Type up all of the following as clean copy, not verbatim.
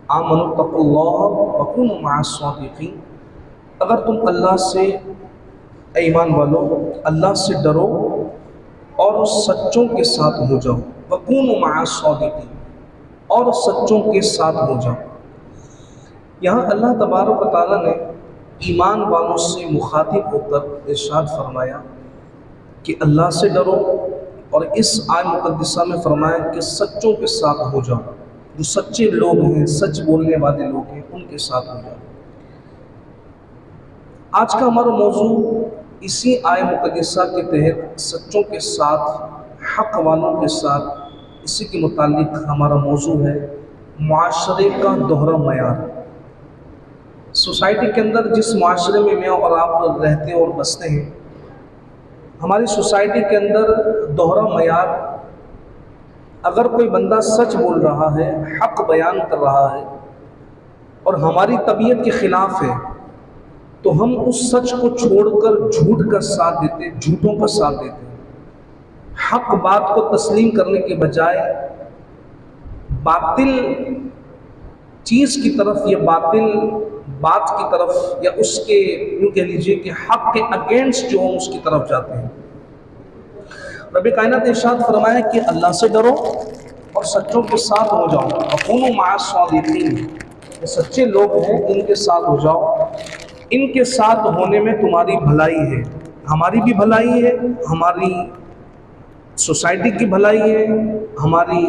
آمنوا اتقوا اللہ وکونوا مع الصادقین، اگر تم اللہ سے ایمان والو اللہ سے ڈرو اور سچوں کے ساتھ ہو جاؤ، وکونوا مع الصادقین، اور سچوں کے ساتھ ہو جاؤ۔ یہاں اللہ تبارک و تعالیٰ نے ایمان والوں سے مخاطب ہو کر ارشاد فرمایا کہ اللہ سے ڈرو، اور اس آیت مقدسہ میں فرمایا کہ سچوں کے ساتھ ہو جاؤ، جو سچے لوگ ہیں، سچ بولنے والے لوگ ہیں، ان کے ساتھ ہو جاؤ۔ آج کا ہمارا موضوع اسی آیت مقدسہ کے تحت سچوں کے ساتھ، حق والوں کے ساتھ، اسی کے متعلق ہمارا موضوع ہے معاشرے کا دوہرا معیار۔ سوسائٹی کے اندر جس معاشرے میں میں اور آپ رہتے اور بستے ہیں، ہماری سوسائٹی کے اندر دوہرا معیار، اگر کوئی بندہ سچ بول رہا ہے، حق بیان کر رہا ہے اور ہماری طبیعت کے خلاف ہے، تو ہم اس سچ کو چھوڑ کر جھوٹ کا ساتھ دیتے، جھوٹوں کا ساتھ دیتے ہیں۔ حق بات کو تسلیم کرنے کے بجائے باطل چیز کی طرف یا باطل بات کی طرف، یا اس کے یوں کہہ لیجئے کہ حق کے اگینسٹ جو ہم اس کی طرف جاتے ہیں۔ رب کائنات نے ارشاد فرمایا کہ اللہ سے ڈرو اور سچوں کے ساتھ ہو جاؤ، وکونوا مع الصادقین، یہ سچے لوگ ہیں ان کے ساتھ ہو جاؤ، ان کے ساتھ ہونے میں تمہاری بھلائی ہے، ہماری بھی بھلائی ہے، ہماری سوسائٹی کی بھلائی ہے، ہماری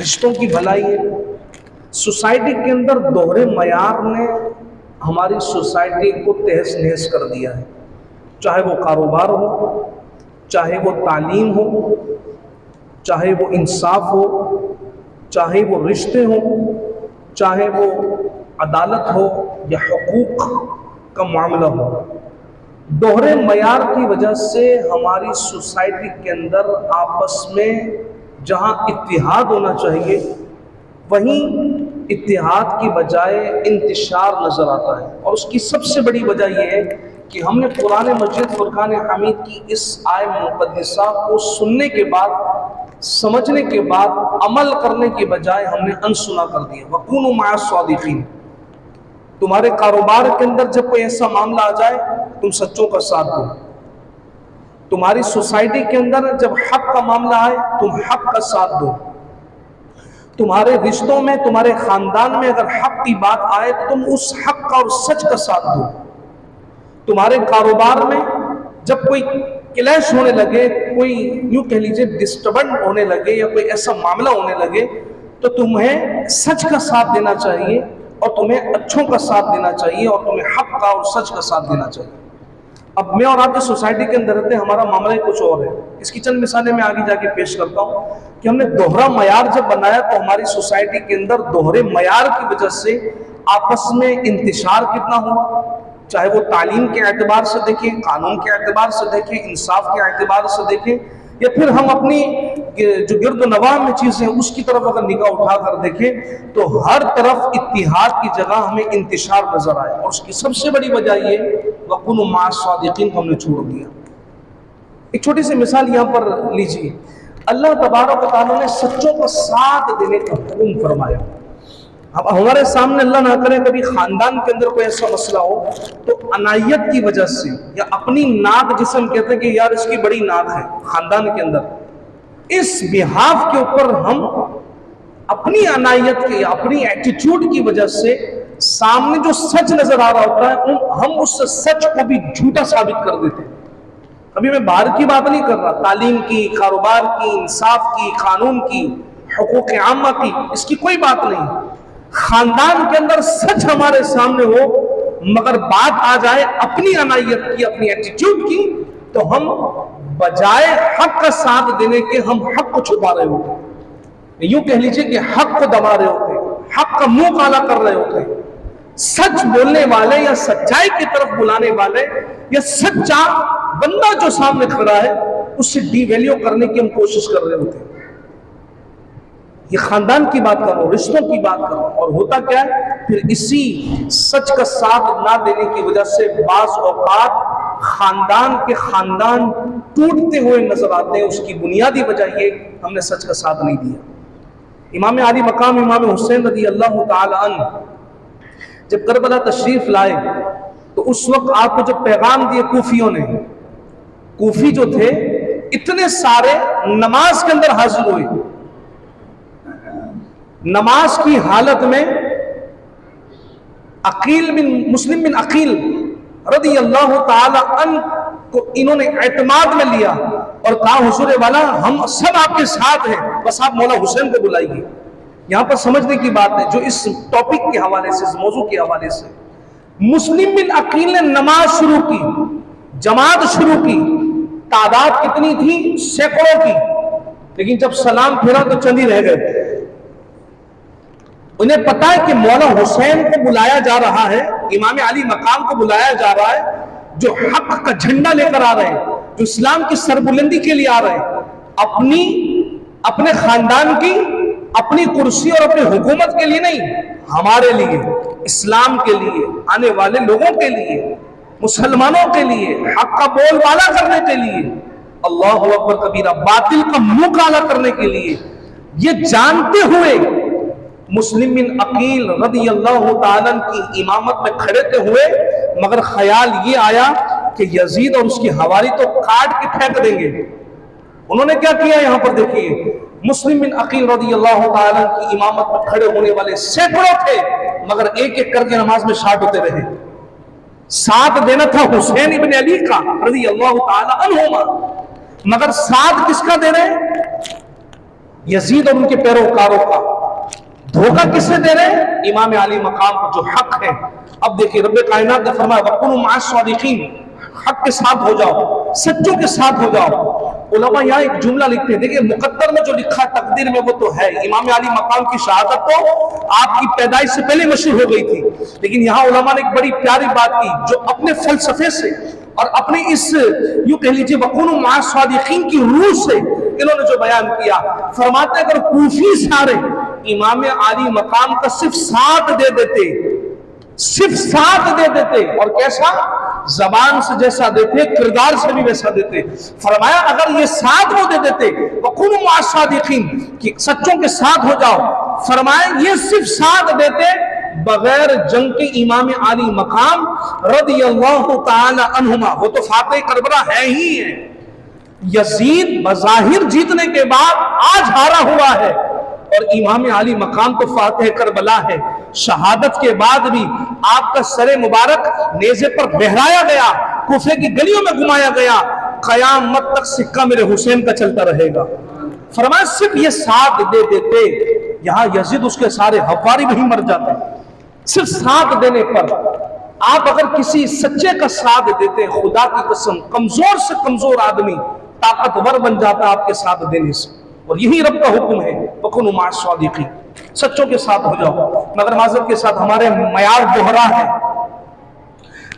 رشتوں کی بھلائی ہے۔ سوسائٹی کے اندر دوہرے معیار نے ہماری سوسائٹی کو تہس نہس کر دیا ہے، چاہے وہ کاروبار ہو، چاہے وہ تعلیم ہو، چاہے وہ انصاف ہو، چاہے وہ رشتے ہوں، چاہے وہ عدالت ہو یا حقوق کا معاملہ ہو۔ دوہرے معیار کی وجہ سے ہماری سوسائٹی کے اندر آپس میں جہاں اتحاد ہونا چاہیے، وہیں اتحاد کی بجائے انتشار نظر آتا ہے، اور اس کی سب سے بڑی وجہ یہ ہے کہ ہم نے قرآن مجید فرقان حمید کی اس آیت مقدسہ کو سننے کے بعد، سمجھنے کے بعد عمل کرنے کے بجائے ہم نے انسنا کر دیا۔ وَكُونُوا مَعَ الصَّادِقِينَ، تمہارے کاروبار کے اندر جب کوئی ایسا معاملہ آ جائے تم سچوں کا ساتھ دو، تمہاری سوسائٹی کے اندر جب حق کا معاملہ آئے تم حق کا ساتھ دو، تمہارے رشتوں میں، تمہارے خاندان میں اگر حق کی بات آئے تو تم اس حق کا اور سچ کا ساتھ دو، تمہارے کاروبار میں جب کوئی کلیش ہونے لگے، کوئی یوں کہہ لیجئے ڈسٹربنس ہونے لگے یا کوئی ایسا معاملہ ہونے لگے، تو تمہیں سچ کا ساتھ دینا چاہیے، اور تمہیں اچھوں کا ساتھ دینا چاہیے، اور تمہیں حق کا اور سچ کا ساتھ دینا چاہیے۔ اب میں اور آپ جو سوسائٹی کے اندر رہتے ہیں، ہمارا معاملہ کچھ اور ہے۔ اس کی چند مثالیں میں آگے جا کے پیش کرتا ہوں کہ ہم نے دوہرا معیار جب بنایا تو ہماری سوسائٹی کے اندر دوہرے معیار کی وجہ سے آپس میں انتشار کتنا ہوا، چاہے وہ تعلیم کے اعتبار سے دیکھیں، قانون کے اعتبار سے دیکھیں، انصاف کے اعتبار سے دیکھیں، یا پھر ہم اپنی جو گرد و نواح میں چیزیں ہیں اس کی طرف اگر نگاہ اٹھا کر دیکھیں تو ہر طرف اتحاد کی جگہ ہمیں انتشار نظر آئے، اور اس کی سب سے بڑی وجہ یہ وَكُونُوا مَعَ الصَّادِقِينَ کو ہم نے چھوڑ دیا۔ ایک چھوٹی سی مثال یہاں پر لیجیے، اللہ تبارک و تعالیٰ نے سچوں کا ساتھ دینے کا حکم فرمایا۔ اب ہمارے سامنے اللہ نہ کرے کبھی خاندان کے اندر کوئی ایسا مسئلہ ہو تو عنایت کی وجہ سے، یا اپنی ناک جسے ہم کہتے ہیں کہ یار اس کی بڑی ناک ہے خاندان کے اندر، اس بحاف کے اوپر ہم اپنی عنایت کے، اپنی ایٹیٹیوڈ کی وجہ سے سامنے جو سچ نظر آ رہا ہوتا ہے ہم اس سچ کو بھی جھوٹا ثابت کر دیتے ہیں۔ ابھی میں باہر کی بات نہیں کر رہا، تعلیم کی، کاروبار کی، انصاف کی، قانون کی، حقوق عامہ کی، اس کی کوئی بات نہیں۔ خاندان کے اندر سچ ہمارے سامنے ہو مگر بات آ جائے اپنی عنایت کی، اپنی ایٹیٹیوڈ کی، تو ہم بجائے حق کا ساتھ دینے کے ہم حق کو چھپا رہے ہوتے ہیں، یوں کہہ لیجئے کہ حق کو دبا رہے ہوتے ہیں، حق کا منہ کالا کر رہے ہوتے ہیں۔ سچ بولنے والے یا سچائی کی طرف بلانے والے یا سچا بندہ جو سامنے کھڑا ہے اس سے ڈی ویلیو کرنے کی ہم کوشش کر رہے ہوتے ہیں۔ یہ خاندان کی بات کر رہا ہوں، رشتوں کی بات کر رہا ہوں، اور ہوتا کیا ہے پھر اسی سچ کا ساتھ نہ دینے کی وجہ سے بعض اوقات خاندان کے خاندان ٹوٹتے ہوئے نظر آتے ہیں۔ اس کی بنیادی وجہ یہ ہم نے سچ کا ساتھ نہیں دیا۔ امام علی مقام امام حسین رضی اللہ تعالی عنہ جب کربلا تشریف لائے تو اس وقت آپ کو جب پیغام دیے کوفیوں نے، کوفی جو تھے اتنے سارے نماز کے اندر حاضر ہوئے، نماز کی حالت میں عقیل بن مسلم بن عقیل رضی اللہ تعالی عنہ کو انہوں نے اعتماد میں لیا اور کہا حضور والا ہم سب آپ کے ساتھ ہیں، بس آپ مولا حسین کو بلائیے۔ یہاں پر سمجھنے کی بات ہے جو اس ٹاپک کے حوالے سے، اس موضوع کے حوالے سے، مسلم بن عقیل نے نماز شروع کی، جماعت شروع کی، تعداد کتنی تھی؟ سینکڑوں کی، لیکن جب سلام پھیرا تو چند ہی رہ گئے۔ انہیں پتا ہے کہ مولا حسین کو بلایا جا رہا ہے، امام علی مقام کو بلایا جا رہا ہے، جو حق کا جھنڈا لے کر آ رہے ہیں، جو اسلام کی سربلندی کے لیے آ رہے ہیں، اپنے خاندان کی، اپنی کرسی اور اپنی حکومت کے لیے نہیں، ہمارے لیے، اسلام کے لیے، آنے والے لوگوں کے لیے، مسلمانوں کے لیے، حق کا بول بالا کرنے کے لیے، اللہ اکبر کبیرہ، باطل کا منہ کالا کرنے کے لیے، یہ جانتے ہوئے مسلم بن عقیل رضی اللہ تعالیٰ کی امامت میں کھڑے تھے ہوئے، مگر خیال یہ آیا کہ یزید اور اس کی حواری تو کاٹ کے پھینک دیں گے۔ انہوں نے کیا کیا؟ یہاں پر دیکھیے، مسلم بن عقیل رضی اللہ تعالیٰ کی امامت میں کھڑے ہونے والے سینکڑوں تھے، مگر ایک ایک کر کے نماز میں شارٹ ہوتے رہے۔ ساتھ دینا تھا حسین ابن علی کا رضی اللہ تعالیٰ عنہما، مگر ساتھ کس کا دے رہے؟ یزید اور ان کے پیروکاروں کا۔ دھوکہ کس سے دے رہے ہیں؟ امام علی مقام پر جو حق ہے۔ اب دیکھیے رب کائنات نے فرمایا وَكُونُوا مَعَ الصَّادِقِينَ، حق کے ساتھ ہو جاؤ، سچوں کے ساتھ ہو جاؤ۔ علماء یہاں ایک جملہ لکھتے ہیں، دیکھیے مقدر میں جو لکھا تقدیر میں وہ تو ہے، امام علی مقام کی شہادت تو آپ کی پیدائش سے پہلے مشہور ہو گئی تھی، لیکن یہاں علماء نے ایک بڑی پیاری بات کی جو اپنے فلسفے سے اور اپنے اس یوں کہہ لیجیے وَكُونُوا مَعَ الصَّادِقِينَ کی روح سے انہوں نے جو بیان کیا، فرماتے ہیں اگر کوفی سارے امام علی مقام کا صرف ساتھ دے دیتے، صرف ساتھ دے دیتے، اور کیسا؟ زبان سے جیسا دیتے، کردار سے بھی ویسا دیتے، فرمایا اگر یہ ساتھ وہ دے دیتے وَكُونُوا مَعَ الصَّادِقِينَ کہ سچوں کے ساتھ ہو جاؤ، فرمایا یہ صرف ساتھ دیتے بغیر جنگ کے امام علی مقام رضی اللہ تعالی عنہما، وہ تو فاتح کربلا ہے ہی ہے۔ یزید بظاہر جیتنے کے بعد آج ہارا ہوا ہے، اور امام علی مقام تو فاتح کربلا ہے۔ شہادت کے بعد بھی آپ کا سر مبارک نیزے پر بہرایا گیا، کوفے کی گلیوں میں گھمایا گیا، قیامت تک سکہ میرے حسین کا چلتا رہے گا۔ فرمایا صرف یہ ساتھ دے دیتے، یہاں یزید اس کے سارے حواری وہی مر جاتے، صرف ساتھ دینے پر۔ آپ اگر کسی سچے کا ساتھ دیتے، خدا کی قسم کمزور سے کمزور آدمی طاقتور بن جاتا آپ کے ساتھ دینے سے، اور یہی رب کا حکم ہے وَكُونُوا مَعَ الصَّادِقِينَ، سچوں کے ساتھ ہو جاؤ۔ مگر معذرت کے ساتھ ہمارے معیار دوہرا ہے،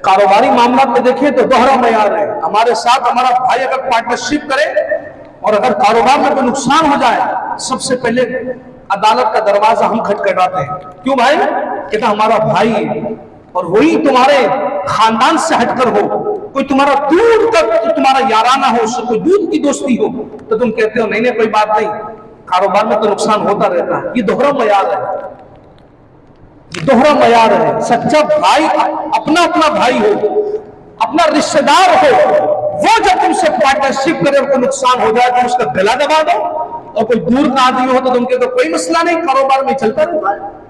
کاروباری معاملات میں دیکھیں تو دوہرا معیار ہے۔ ہمارے ساتھ ہمارا بھائی اگر پارٹنرشپ کرے اور اگر کاروبار میں کوئی نقصان ہو جائے، سب سے پہلے عدالت کا دروازہ ہم کھٹکھٹاتے ہیں۔ کیوں بھائی؟ کہتا ہمارا بھائی ہے، اور وہی تمہارے خاندان سے ہٹ کر ہو، کوئی تمہارا دور تک تمہارا یارانہ ہو، اس سے کوئی دودھ کی دوستی ہو، تو تم کہتے ہو نہیں نہیں کوئی بات نہیں، کاروبار میں تو نقصان ہوتا رہتا ہے۔ یہ دوہرا معیار ہے، یہ دوہرا معیار ہے۔ سچا بھائی اپنا بھائی ہو، اپنا رشتہ دار ہو، وہ جب تم سے پارٹنرشپ کرے اور کوئی نقصان ہو جائے تو اس کا گلا دبا دو، اور کوئی دور کا آدمی ہو تو تم کہتے ہو کوئی مسئلہ نہیں، کاروبار میں چلتا رہتا ہے۔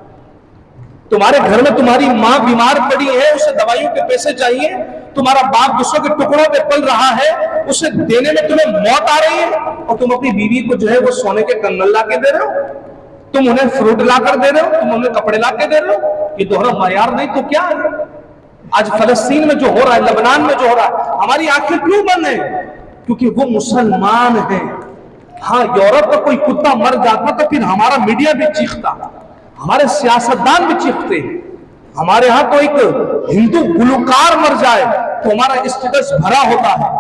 تمہارے گھر میں تمہاری ماں بیمار پڑی ہے، اسے دوائیوں کے پیسے چاہیے، تمہارا باپ دوسروں کے ٹکڑوں پہ پل رہا ہے، اسے دینے میں تمہیں موت آ رہی ہے، اور تم اپنی بیوی کو جو ہے وہ سونے کے کنگن لا کے دے رہے ہو، تم انہیں فروٹ لا کر دے رہے ہو، تم انہیں کپڑے لا کے دے رہے ہو۔ یہ دوہرا معیار نہیں تو کیا ہے؟ آج فلسطین میں جو ہو رہا ہے، لبنان میں جو ہو رہا ہے، ہماری آنکھیں کیوں بند ہیں؟ کیونکہ وہ مسلمان ہیں۔ ہاں یورپ کا کوئی کتا مر جاتا تو پھر ہمارا میڈیا بھی چیختا، ہمارے سیاستدان بھی چیختے۔ ہمارے ہاں تو ایک ہندو گلوکار مر جائے تو ہمارا اسٹیٹس بھرا ہوتا ہے،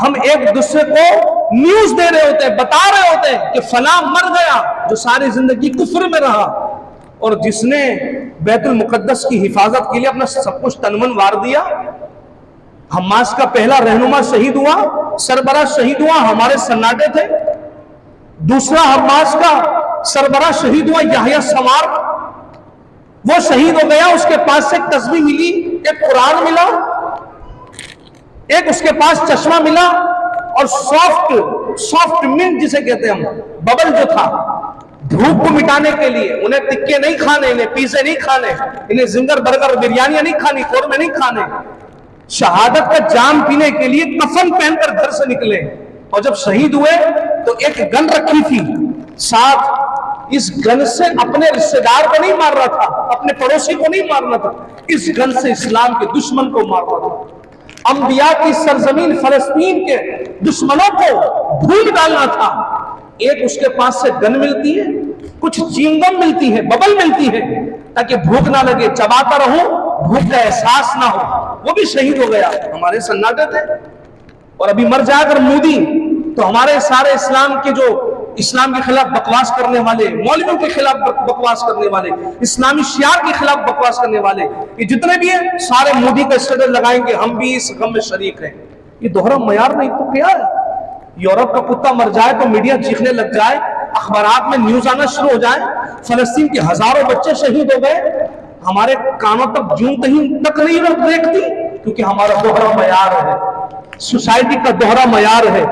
ہم ایک دوسرے کو نیوز دے رہے ہوتے ہیں، بتا رہے ہوتے ہیں کہ فلاں مر گیا جو ساری زندگی کفر میں رہا، اور جس نے بیت المقدس کی حفاظت کے لیے اپنا سب کچھ تن من وار دیا۔ حماس کا پہلا رہنما شہید ہوا، سربراہ شہید ہوا، ہمارے سناٹے تھے۔ دوسرا حماس کا سربراہ شہید ہوا یحییٰ سوار، وہ شہید ہو گیا، اس کے پاس سے ایک تسبیح ملی، ایک قرآن ملا، ایک اس کے پاس چشمہ ملا، اور سافٹ منٹ جسے کہتے ہیں ہم، ببل جو تھا بھوک کو مٹانے کے لیے، انہیں ٹکے نہیں کھانے، انہیں پیزے نہیں کھانے، انہیں زنگر برگر بریانیاں نہیں کھانی، قورمے نہیں کھانے، شہادت کا جام پینے کے لیے کفن پہن کر گھر سے نکلے، اور جب شہید ہوئے تو ایک گن رکھی تھی ساتھ، اس گن سے اپنے رشتہ دار کو نہیں مار رہا تھا، اپنے پڑوسی کو نہیں مارنا تھا، اس گن سے اسلام کے دشمن کو مار رہا تھا، انبیاء کی سرزمین فلسطین کے دشمنوں کو بھول ڈالنا تھا۔ ایک اس کے پاس سے گن ملتی ہے، کچھ چینگم ملتی ہے، ببل ملتی ہے، تاکہ بھوک نہ لگے، چباتا رہوں، بھوک کا احساس نہ ہو، وہ بھی شہید ہو گیا۔ ہمارے سناٹے تھے، اور ابھی مر جائے اگر مودی تو ہمارے سارے اسلام کے خلاف بکواس کرنے والے، مولویوں کے خلاف بکواس کرنے والے، اسلامی شعار کے خلاف بکواس کرنے والے، یہ جتنے بھی ہیں سارے مودی کا اسٹیٹس لگائیں گے ہم بھی اس غم میں شریک ہیں۔ یہ دوہرا معیار نہیں تو کیا ہے؟ یورپ کا کتا مر جائے تو میڈیا چیخنے لگ جائے، اخبارات میں نیوز آنا شروع ہو جائے، فلسطین کے ہزاروں بچے شہید ہو گئے، ہمارے کانوں تک جوں کہیں تک نہیں دیکھتی، کیونکہ ہمارا دوہرا معیار ہے، سوسائٹی کا دوہرا معیار ہے۔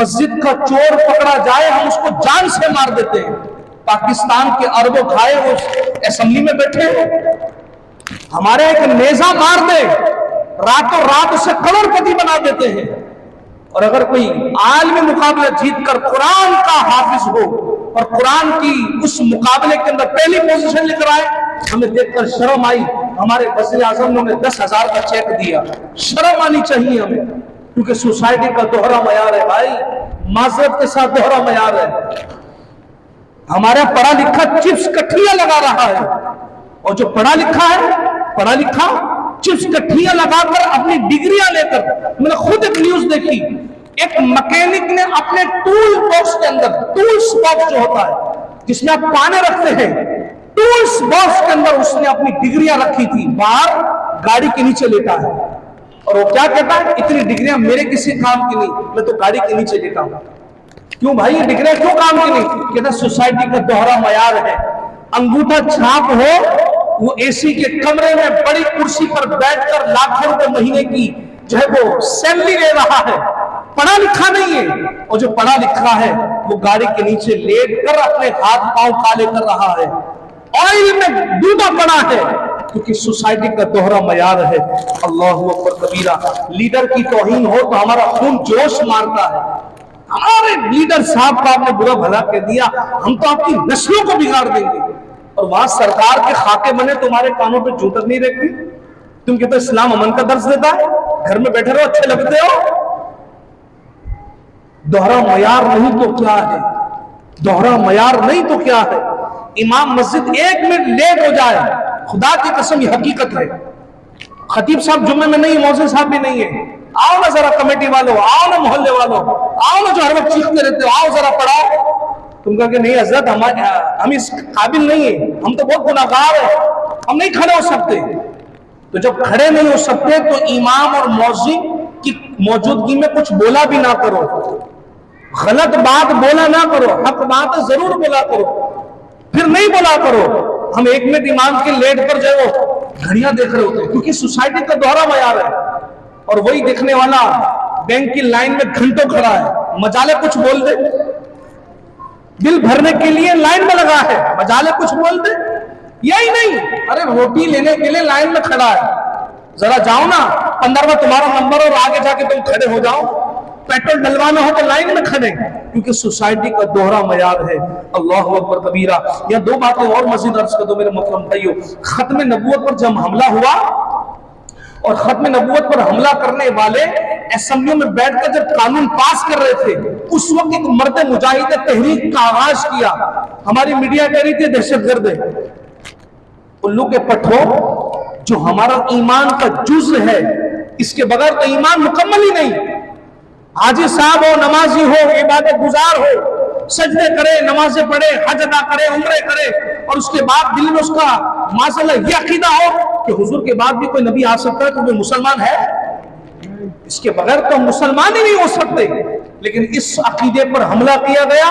مسجد کا چور پکڑا جائے ہم اس کو جان سے مار دیتے ہیں، پاکستان کے اربوں کھائے وہ اسمبلی میں بیٹھے ہیں، ہمارے ایک نیزہ مار دے راتوں رات اسے کروڑ پتی بنا دیتے ہیں، اور اگر کوئی عالمی مقابلہ جیت کر قرآن کا حافظ ہو اور قرآن کی اس مقابلے کے اندر پہلی پوزیشن لے کر آئے، ہمیں دیکھ کر شرم آئی، ہمارے وزیر اعظم نے ہمیں 10,000 کا چیک دیا، شرم آنی چاہیے ہمیں، کیونکہ سوسائٹی کا دوہرا معیار ہے بھائی، معذرت کے ساتھ دوہرا معیار ہے۔ ہمارا پڑھا لکھا چپس کٹھیاں لگا رہا ہے، اور جو پڑھا لکھا چپس کٹھیاں لگا کر اپنی ڈگریاں لے کر، میں نے خود ایک نیوز دیکھی، ایک مکینک نے اپنے ٹول باکس کے اندر، ٹولز باکس جو ہوتا ہے جس میں آپ پانے رکھتے ہیں، ٹولز باکس کے اندر اس نے اپنی ڈگریاں رکھی تھی، باہر گاڑی کے نیچے لیٹا ہے، اور وہ کیا کہتا ہے، اتنی ڈگریاں میرے کسی کام کی نہیں، میں تو گاڑی کے نیچے لیٹا ہوں۔ کیوں بھائی یہ ڈگریاں کیوں کام کی نہیں؟ کہتا سوسائٹی کا دوہرا معیار ہے، انگوٹھا چھاپ ہو، وہ اے سی کے کمرے میں بڑی کرسی پر بیٹھ کر لاکھوں روپے مہینے کی جو ہے وہ سیلری لے رہا ہے، پڑھا لکھا نہیں ہے، اور جو پڑھا لکھا ہے وہ گاڑی کے نیچے لیٹ کر اپنے ہاتھ پاؤں کالے کر رہا ہے، آئل میں ڈوبا پڑا ہے، کیونکہ سوسائٹی کا دوہرا معیار ہے۔ اللہ اکبر کبیرہ، لیڈر کی توہین ہو تو ہمارا خون جوش مارتا ہے، ہمارے لیڈر صاحب کو آپ نے برا بھلا کہہ دیا، ہم تو آپ کی نسلوں کو بگاڑ دیں گے، اور وہاں سرکار کے خاکے بنے تمہارے کانوں پہ جوں تک نہیں رکھتی، تم کہتے اسلام امن کا درس دیتا ہے، گھر میں بیٹھے رہو اچھے لگتے ہو۔ دوہرا معیار نہیں تو کیا ہے، دوہرا معیار نہیں تو کیا ہے؟ امام مسجد 1 منٹ لیٹ ہو جائے، خدا کی قسم یہ حقیقت ہے، خطیب صاحب جمعے میں نہیں، مؤذن صاحب بھی نہیں ہے، آؤ نا ذرا کمیٹی والوں، آؤ نا محلے والوں، آؤ نا جو ہر وقت چیختے رہتے ہو، آؤ ذرا پڑھاؤ۔ تم کہا کہ نہیں حضرت ہم اس قابل نہیں ہیں، ہم تو بہت گناہگار ہیں، ہم نہیں کھڑے ہو سکتے۔ تو جب کھڑے نہیں ہو سکتے تو امام اور مؤذن کی موجودگی میں کچھ بولا بھی نہ کرو، غلط بات بولا نہ کرو، حق بات ضرور بولا کرو، پھر نہیں بولا کرو۔ ہم 1 منٹ امام کے لیٹ پر جو ہے وہ گھڑیاں دیکھ رہے ہوتے ہیں، کیونکہ سوسائٹی کا دوہرا معیار ہے، اور وہی دیکھنے والا بینک کی لائن میں گھنٹوں کھڑا ہے، مجالے کچھ بول دے، بل بھرنے کے لیے لائن میں لگا ہے، مجالے کچھ بول دے، یہی نہیں، ارے روٹی لینے کے لیے لائن میں کھڑا ہے، ذرا جاؤ نا 15واں تمہارا نمبر اور آگے جا کے تم کھڑے ہو جاؤ، پیٹرول ڈلوانا ہو تو لائن میں کھڑے، کیونکہ سوسائٹی کا دوہرا معیار ہے۔ اللہ اکبر کبیرہ۔ یہ 2 باتیں اور مزید عرض کر دو میرے محترم بھائیو، ختم نبوت پر جب حملہ ہوا اور ختم نبوت پر حملہ کرنے والے اسمبلیوں میں بیٹھ کر جب قانون پاس کر رہے تھے، اس وقت ایک مرد مجاہد تحریک کا آغاز کیا، ہماری میڈیا کہہ رہی تھی دہشت گرد ہے، الو کے پٹھوں، جو ہمارا ایمان کا جز ہے، اس کے بغیر تو ایمان مکمل ہی نہیں۔ حاجی صاحب ہو، نمازی ہو، عبادت گزار ہو، سجدے کرے، نمازیں پڑھے، حج ادا کرے، عمرے کرے، اور اس کے بعد دل میں اس کا معذاللہ یہ عقیدہ ہو کہ حضور کے بعد بھی کوئی نبی آ سکتا ہے تو وہ مسلمان ہے، اس کے بغیر تو مسلمان ہی نہیں ہو سکتے۔ لیکن اس عقیدے پر حملہ کیا گیا،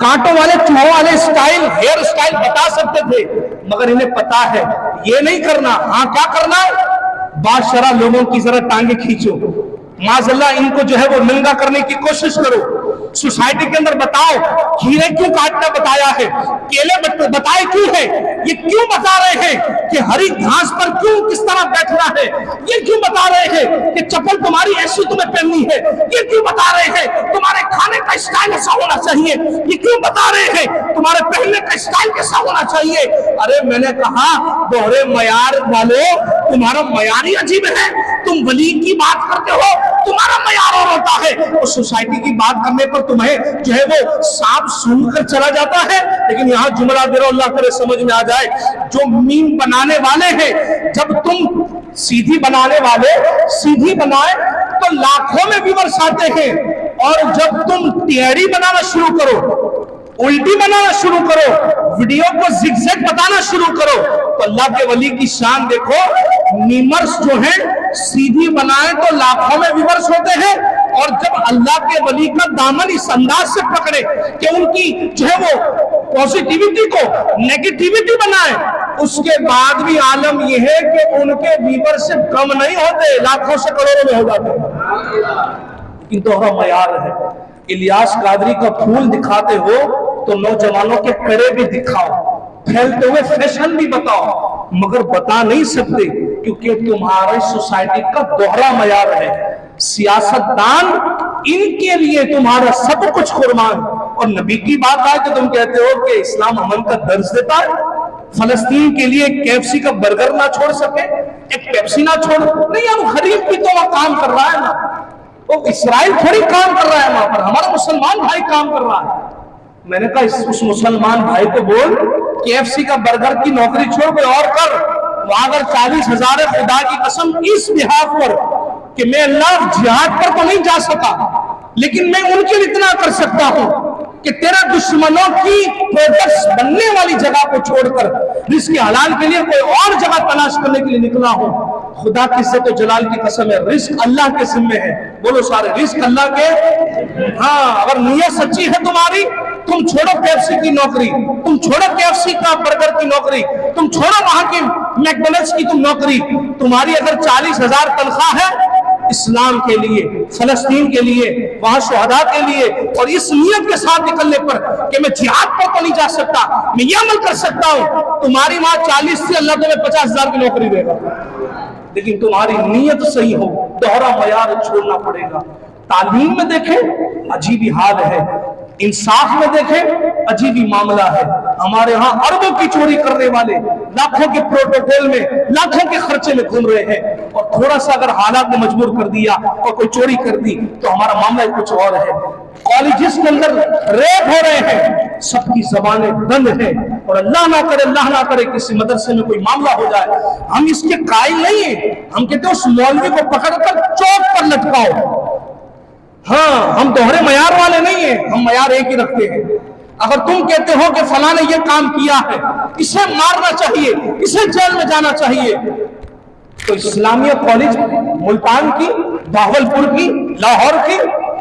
کانٹوں والے چوہوں والے سٹائل ہیئر سٹائل بتا سکتے تھے، مگر انہیں پتا ہے یہ نہیں کرنا۔ ہاں کیا کرنا ہے؟ بادشاہ لوگوں کی ذرا ٹانگیں کھینچو، معاذ اللہ ان کو جو ہے وہ ننگا کرنے کی کوشش کرو۔ سوسائٹی کے اندر بتاؤ کھیرے کیوں کاٹنا بتایا ہے، کیلے بتائے کیوں ہے، یہ کیوں بتا رہے ہیں کہ ہری گھاس پر کیوں کس طرح بیٹھنا ہے، یہ کیوں بتا رہے ہیں کہ چپل تمہاری ایسی تمہیں پہننی ہے، یہ کیوں بتا رہے ہیں تمہارے کھانے کا اسٹائل ایسا ہونا چاہیے، یہ کیوں بتا رہے ہیں تمہارے پہننے کا اسٹائل کیسا ہونا چاہیے۔ ارے میں نے کہا دوہرے معیار والوں، تمہارا معیار ہی عجیب ہے، تم ولی کی بات کرتے ہو تمہارا معیار اور ہوتا ہے، اور سوسائٹی کی بات کرنے پر تمہیں جو ہے وہ سانپ سونگھ کر چلا جاتا ہے۔ لیکن یہاں جملہ دے رہا اللہ کرے سمجھ میں آ جائے، جو میم بنانے والے ہیں، جب تم سیدھی بنانے والے سیدھی بنائے تو لاکھوں میں ویورز آتے ہیں، اور جب تم ٹیڑھی بنانا شروع کرو، الٹی بنانا شروع کرو، ویڈیو کو زگ زگ بتانا شروع کرو، تو اللہ کے ولی کی شان دیکھو، میمرز جو ہیں سیدھی بنائیں تو لاکھوں میں ویورز ہوتے ہیں، اور جب اللہ کے ولی کا دامن اس انداز سے پکڑے کہ ان کی جو ہے وہ پوزیٹیوٹی کو نیگیٹیوٹی بنائے، اس کے بعد بھی عالم یہ ہے کہ ان کے ویور سے کم نہیں ہوتے، لاکھوں سے کروڑوں میں ہو جاتے ہیں۔ لیکن دوہرا معیار ہے۔ الیاس قادری کا پھول دکھاتے ہو تو نوجوانوں کے کرے بھی دکھاؤ، پھیلتے ہوئے فیشن بھی بتاؤ، مگر بتا نہیں سکتے کیونکہ تمہاری سوسائٹی کا دوہرا معیار ہے۔ سیاستدان ان کے لیے تمہارا سب کچھ قربان، اور نبی کی بات آئے تو تم کہتے ہو کہ اسلام امن کا درس دیتا ہے۔ فلسطین کے لیے KFC کا برگر نہ چھوڑ سکے، ایک پیپسی نہ چھوڑ، نہیں ہم غریب بھی تو وہ کام کر رہا ہے نا، وہ اسرائیل تھوڑی کام کر رہا ہے وہاں پر، ہمارا مسلمان بھائی کام کر رہا ہے۔ میں نے کہا اس مسلمان بھائی کو بول KFC کا برگر کی نوکری چھوڑ کوئی اور کر، وہاں اگر 40,000 ہے، خدا کی قسم اس بحاف پر کہ میں اللہ جہاد پر تو نہیں جا سکا، لیکن میں ان کے لیے اتنا کر سکتا ہوں کہ تیرا دشمنوں کی پروڈکٹس بننے والی جگہ کو چھوڑ کر رزق حلال کے لیے کوئی اور جگہ تلاش کرنے کے لیے نکلا ہوں۔ خدا کی عزت و جلال کی قسم ہے، رزق اللہ کے ذمہ ہے، بولو سارے رزق اللہ کے۔ ہاں اگر نیت سچی ہے تمہاری، تم چھوڑو KFC کی نوکری، تم چھوڑو KFC کا برگر کی نوکری، تم چھوڑو وہاں کی میکڈونلڈس کی تم نوکری، تمہاری اگر 40,000 تنخواہ ہے اسلام کے لیے، فلسطین کے لیے، وہاں شہداء کے لیے، اور اس نیت کے ساتھ نکلنے پر کہ میں جہاد پر تو نہیں جا سکتا، میں یہ عمل کر سکتا ہوں، تمہاری وہاں 40 سے اللہ تمہیں 50,000 کی نوکری دے گا، لیکن تمہاری نیت صحیح ہو، دوہرا معیار چھوڑنا پڑے گا۔ تعلیم میں دیکھیں عجیب ہی حال ہے، انصاف میں دیکھیں عجیب ہی معاملہ ہے۔ ہمارے ہاں اربوں کی چوری کرنے والے لاکھوں کے پروٹوکول میں، لاکھوں کے خرچے میں گھوم رہے ہیں، اور تھوڑا سا اگر حالات نے مجبور کر دیا اور کوئی چوری کر دی تو ہمارا معاملہ کچھ اور ہے۔ کالجز کے اندر ریپ ہو رہے ہیں، سب کی زبانیں بند ہیں، اور اللہ نہ کرے کسی مدرسے میں کوئی معاملہ ہو جائے، ہم اس کے قائل نہیں ہیں، ہم کہتے ہیں اس مولوی کو پکڑ کر چوک پر لٹکاؤ۔ ہاں ہم دوہرے معیار والے نہیں ہیں، ہم معیار ایک ہی رکھتے ہیں۔ اگر تم کہتے ہو کہ فلاں نے یہ کام کیا ہے، اسے مارنا چاہیے، اسے جیل میں جانا چاہیے، تو اسلامیہ کالج ملتان کی، بہاولپور کی، لاہور کی،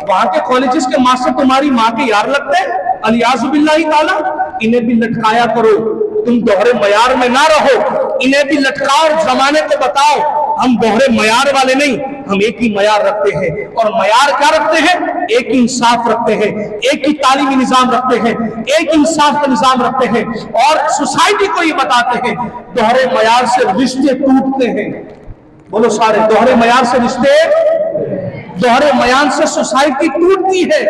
وہاں کے کالجز کے ماسٹر تمہاری ماں کے یار لگتے ہیں، الیاذ باللہ تعالی، انہیں بھی لٹکایا کرو۔ تم دوہرے معیار میں نہ رہو، انہیں بھی لٹکاؤ اور زمانے کو بتاؤ ہم دوہرے معیار والے نہیں، ہم ایک ہی معیار رکھتے ہیں۔ اور معیار کیا رکھتے ہیں؟ ایک ہی انصاف رکھتے ہیں، ایک ہی تعلیمی نظام رکھتے ہیں، ایک ہی انصاف کا نظام رکھتے ہیں، اور سوسائٹی کو یہ بتاتے ہیں دوہرے معیار سے رشتے ٹوٹتے ہیں۔ بولو سارے، دوہرے معیار سے رشتے، دوہرے معیار سے سوسائٹی ٹوٹتی ہے،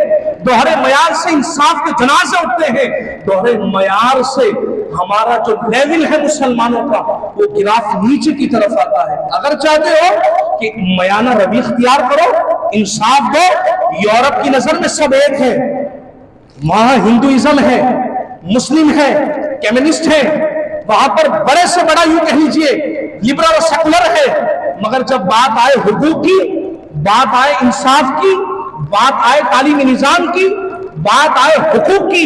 دوہرے معیار سے انصاف کے جنازے اٹھتے ہیں، دوہرے معیار سے ہمارا جو لیول ہے مسلمانوں کا وہ گراف نیچے کی طرف آتا ہے۔ اگر چاہتے ہو کہ میانہ روی اختیار کرو، انصاف دو، یورپ کی نظر میں سب ایک ہے، وہاں ہندوازم ہے، مسلم ہے، کمیونسٹ ہے، وہاں پر بڑے سے بڑا یوں کہہ لیجئے لبرل اور سیکولر ہے، مگر جب بات آئے حقوق کی، بات آئے انصاف کی، بات آئے تعلیمی نظام کی، بات آئے حقوق کی،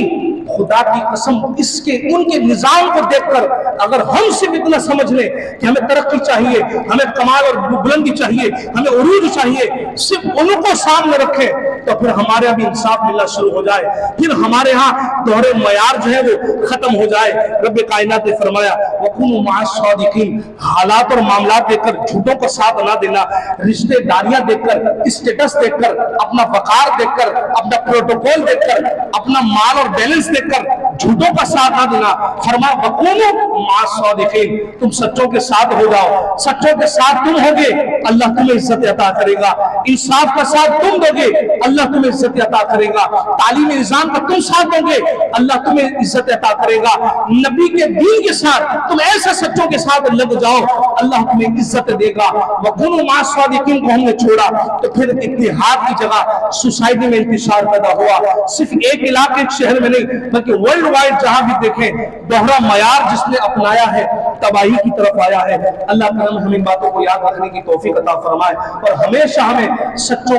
خدا کی قسم اس کے ان کے نظام کو دیکھ کر اگر ہم صرف اتنا سمجھ لیں کہ ہمیں ترقی چاہیے، ہمیں کمال اور بلندی چاہیے، ہمیں عروج چاہیے، صرف ان کو سامنے رکھیں تو پھر ہمارے یہاں بھی انصاف ملنا شروع ہو جائے، پھر ہمارے ہاں دوہرے معیار جو ہے وہ ختم ہو جائے۔ رب کائنات نے فرمایا وَكُونُوا مَعَ الصَّادِقِينَ، حالات اور معاملات دیکھ کر جھوٹوں کا ساتھ نہ دینا، رشتے داریاں دیکھ کر، اسٹیٹس دیکھ کر، اپنا وقار دیکھ کر، اپنا پروٹوکول دیکھ کر، اپنا مال اور بیلنس دیکھ کر جھوٹوں کا ساتھ نہ دینا۔ فرمایا وَكُونُوا مَعَ الصَّادِقِينَ، تم سچوں کے ساتھ ہو جاؤ، سچوں کے ساتھ تم ہوگے اللہ تمہیں عزت عطا کرے گا، انصاف کا ساتھ تم دو گے اللہ تمہیں عزت عطا کرے گا، تعلیم نظام کا تم ساتھ دو گے اللہ تمہیں عزت عطا کرے گا، نبی کے دین کے ساتھ تم ایسے سچوں کے ساتھ لگ جاؤ اللہ تمہیں عزت دے گا۔ وَكُونُوا مَعَ الصَّادِقِينَ کو ہم نے چھوڑا تو پھر اتحاد کی جگہ سوسائٹی میں انتشار پیدا ہوا، صرف ایک علاقے ایک شہر میں نہیں بلکہ ورلڈ وائڈ جہاں بھی دیکھیں دوہرا معیار جس نے اپنایا ہے تباہی کی طرف آیا ہے۔ اللہ کرم ہمیں باتوں کو یاد رکھنے کی توفیق عطا فرمائے اور ہمیشہ ہمیں سچوں